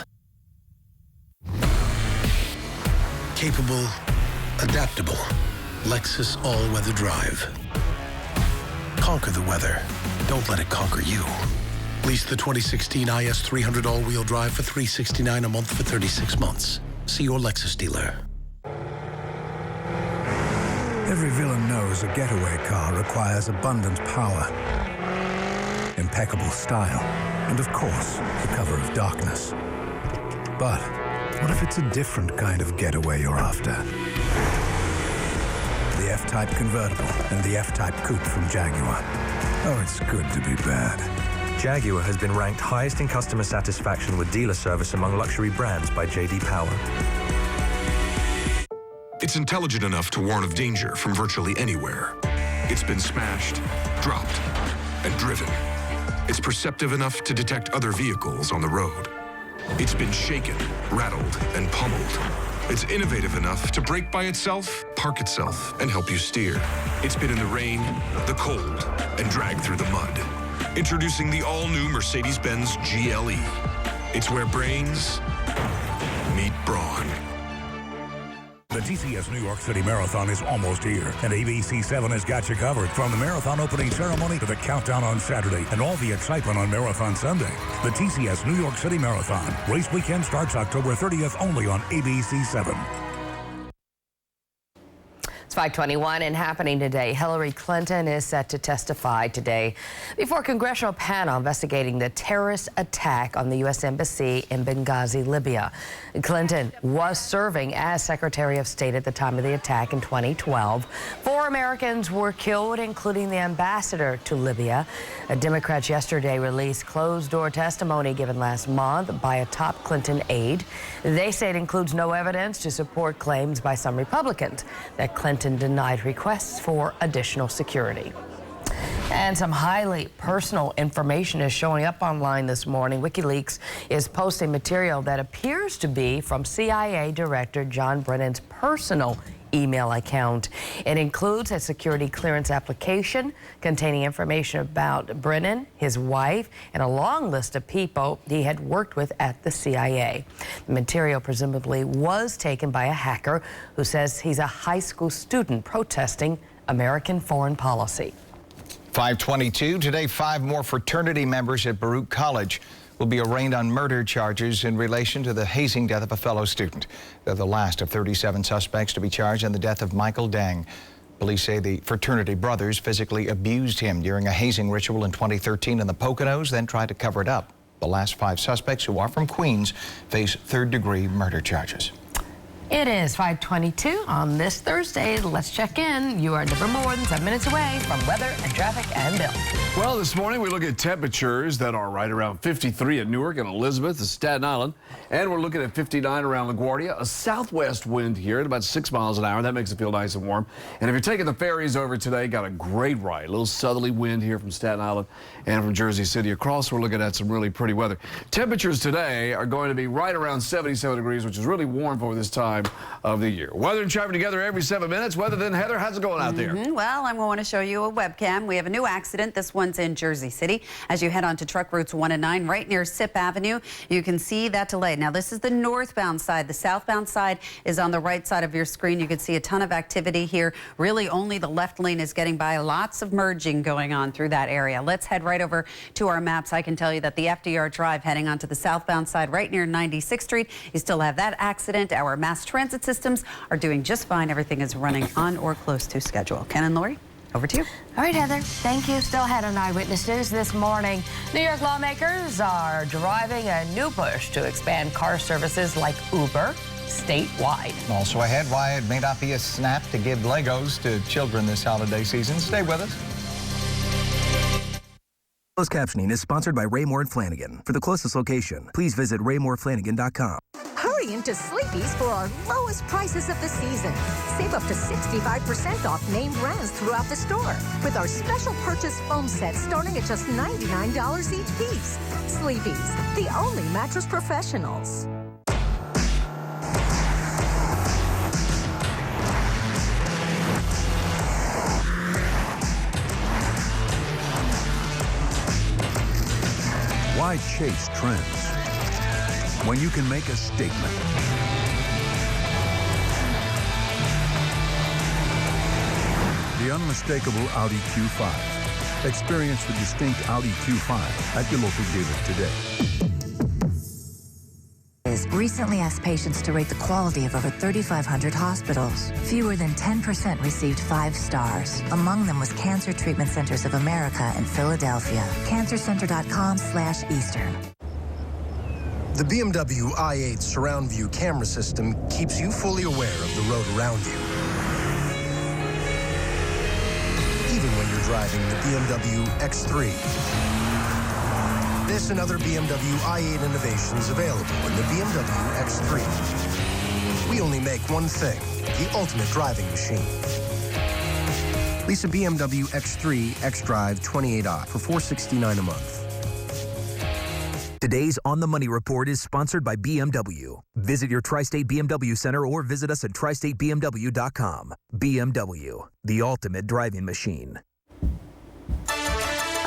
Capable, adaptable, Lexus all-weather drive. Conquer the weather. Don't let it conquer you. Lease the 2016 IS 300 all-wheel drive for $369 a month for 36 months. See your Lexus dealer. Every villain knows a getaway car requires abundant power, impeccable style, and of course, the cover of darkness. But what if it's a different kind of getaway you're after? The F-Type convertible and the F-Type coupe from Jaguar. Oh, it's good to be bad. Jaguar has been ranked highest in customer satisfaction with dealer service among luxury brands by J.D. Power. It's intelligent enough to warn of danger from virtually anywhere. It's been smashed, dropped, and driven. It's perceptive enough to detect other vehicles on the road. It's been shaken, rattled, and pummeled. It's innovative enough to brake by itself, park itself, and help you steer. It's been in the rain, the cold, and dragged through the mud. Introducing the all-new Mercedes-Benz GLE. It's where brains meet brawn. The TCS New York City Marathon is almost here, and ABC7 has got you covered from the marathon opening ceremony to the countdown on Saturday and all the excitement on Marathon Sunday. The TCS New York City Marathon. Race weekend starts October 30th only on ABC7. It's 5:21 and happening today. Hillary Clinton is set to testify today before a congressional panel investigating the terrorist attack on the U.S. Embassy in Benghazi, Libya. Clinton was serving as Secretary of State at the time of the attack in 2012. 4 Americans were killed, including the ambassador to Libya. Democrats yesterday released closed-door testimony given last month by a top Clinton aide. They say it includes no evidence to support claims by some Republicans that Clinton denied requests for additional security. And some highly personal information is showing up online this morning. WikiLeaks is posting material that appears to be from CIA Director John Brennan's personal email account. It includes a security clearance application containing information about Brennan, his wife, and a long list of people he had worked with at the CIA. The material presumably was taken by a hacker who says he's a high school student protesting American foreign policy. 5:22 today, 5 more fraternity members at Baruch College will be arraigned on murder charges in relation to the hazing death of a fellow student. They're the last of 37 suspects to be charged in the death of Michael Dang. Police say the fraternity brothers physically abused him during a hazing ritual in 2013 in the Poconos, then tried to cover it up. The last 5 suspects, who are from Queens, face third-degree murder charges. It is 5:22 on this Thursday. Let's check in. You are never more than 7 minutes away from weather and traffic and Bill. Well, this morning we look at temperatures that are right around 53 at Newark and Elizabeth and Staten Island. And we're looking at 59 around LaGuardia. A southwest wind here at about 6 miles an hour. That makes it feel nice and warm. And if you're taking the ferries over today, got a great ride. A little southerly wind here from Staten Island and from Jersey City across. We're looking at some really pretty weather. Temperatures today are going to be right around 77 degrees, which is really warm for this time of the year. Weather and traffic together every 7 minutes. Weather then, Heather, how's it going out there? Well, I'm going to show you a webcam. We have a new accident. This one's in Jersey City. As you head on to truck routes 1 and 9, right near Sip Avenue, you can see that delay. Now, this is the northbound side. The southbound side is on the right side of your screen. You can see a ton of activity here. Really, only the left lane is getting by. Lots of merging going on through that area. Let's head right over to our maps. I can tell you that the FDR Drive heading onto the southbound side right near 96th Street, you still have that accident. Our mass transit systems are doing just fine. Everything is running on or close to schedule. Ken and Lori, over to you. All right, Heather. Thank you. Still ahead on Eyewitness News this morning. New York lawmakers are driving a new push to expand car services like Uber statewide. Also ahead, why it may not be a snap to give Legos to children this holiday season. Stay with us. Closed captioning is sponsored by Raymore and Flanagan. For the closest location, please visit RaymoreFlanagan.com. Hurry into Sleepy's for our lowest prices of the season. Save up to 65% off name brands throughout the store with our special purchase foam set starting at just $99 each piece. Sleepy's, the only mattress professionals. Why chase trends when you can make a statement? The unmistakable Audi Q5. Experience the distinct Audi Q5 at your local dealer today. recently asked patients to rate the quality of over 3,500 hospitals. Fewer than 10% received 5 stars. Among them was Cancer Treatment Centers of America in Philadelphia. cancercenter.com/Eastern. The BMW i8 surround view camera system keeps you fully aware of the road around you. Even when you're driving the BMW X3. This and other BMW i8 innovations available in the BMW X3. We only make one thing, the ultimate driving machine. Lease a BMW X3 X-Drive 28i for $469 a month. Today's On the Money Report is sponsored by BMW. Visit your Tri-State BMW Center or visit us at tristatebmw.com. BMW, the ultimate driving machine.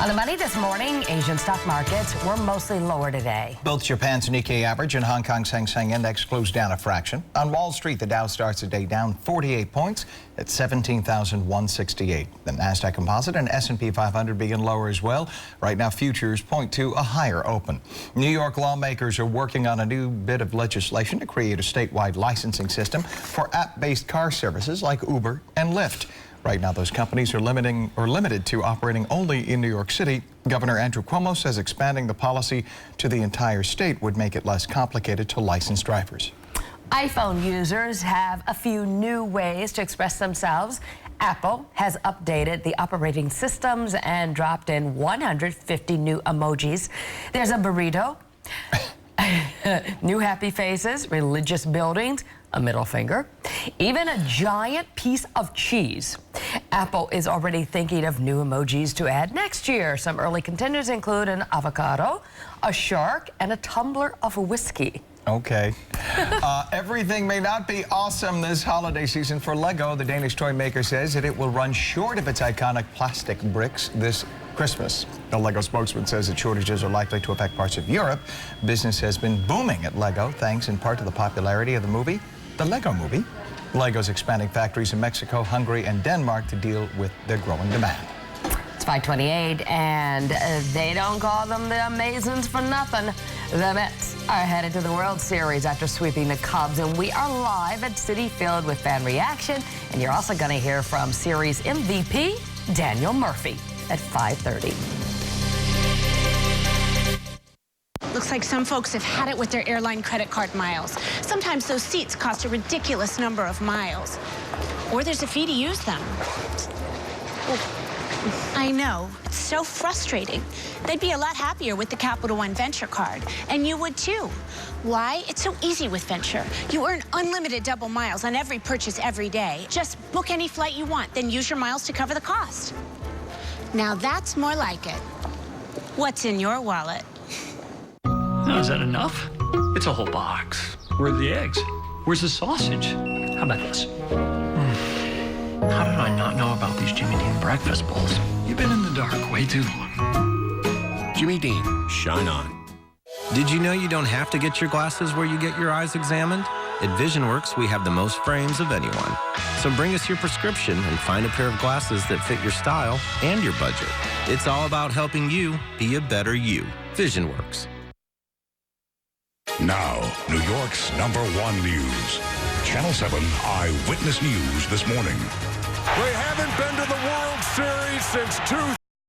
On the money this morning, Asian stock markets were mostly lower today. Both Japan's Nikkei average and Hong Kong's Hang Seng Index closed down a fraction. On Wall Street, the Dow starts the day down 48 points at 17,168. The Nasdaq Composite and S&P 500 begin lower as well. Right now, futures point to a higher open. New York lawmakers are working on a new bit of legislation to create a statewide licensing system for app-based car services like Uber and Lyft. Right now, those companies are limited to operating only in New York City. Governor Andrew Cuomo says expanding the policy to the entire state would make it less complicated to license drivers. iPhone users have a few new ways to express themselves. Apple has updated the operating systems and dropped in 150 new emojis. There's a burrito, new happy faces, religious buildings, a middle finger, even a giant piece of cheese. Apple is already thinking of new emojis to add next year. Some early contenders include an avocado, a shark, and a tumbler of whiskey. Okay. Everything may not be awesome this holiday season for Lego. The Danish toy maker says that it will run short of its iconic plastic bricks this Christmas. The Lego spokesman says that shortages are likely to affect parts of Europe. Business has been booming at Lego thanks in part to the popularity of the movie, The Lego Movie. Lego's expanding factories in Mexico, Hungary, and Denmark to deal with their growing demand. It's 5:28, and they don't call them the Amazons for nothing. The Mets are headed to the World Series after sweeping the Cubs, and we are live at Citi Field with fan reaction. And you're also going to hear from series MVP Daniel Murphy at 5:30. Looks like some folks have had it with their airline credit card miles. Sometimes those seats cost a ridiculous number of miles. Or there's a fee to use them. I know, it's so frustrating. They'd be a lot happier with the Capital One Venture card, and you would too. Why? It's so easy with Venture. You earn unlimited double miles on every purchase every day. Just book any flight you want, then use your miles to cover the cost. Now that's more like it. What's in your wallet? Oh, is that enough? It's a whole box. Where are the eggs? Where's the sausage? How about this? How did I not know about these Jimmy Dean breakfast bowls? You've been in the dark way too long. Jimmy Dean, shine on. Did you know you don't have to get your glasses where you get your eyes examined? At VisionWorks, we have the most frames of anyone. So bring us your prescription and find a pair of glasses that fit your style and your budget. It's all about helping you be a better you. VisionWorks. Now, New York's #1 news. Channel 7 Eyewitness News this morning. They haven't been to the World Series since 2000.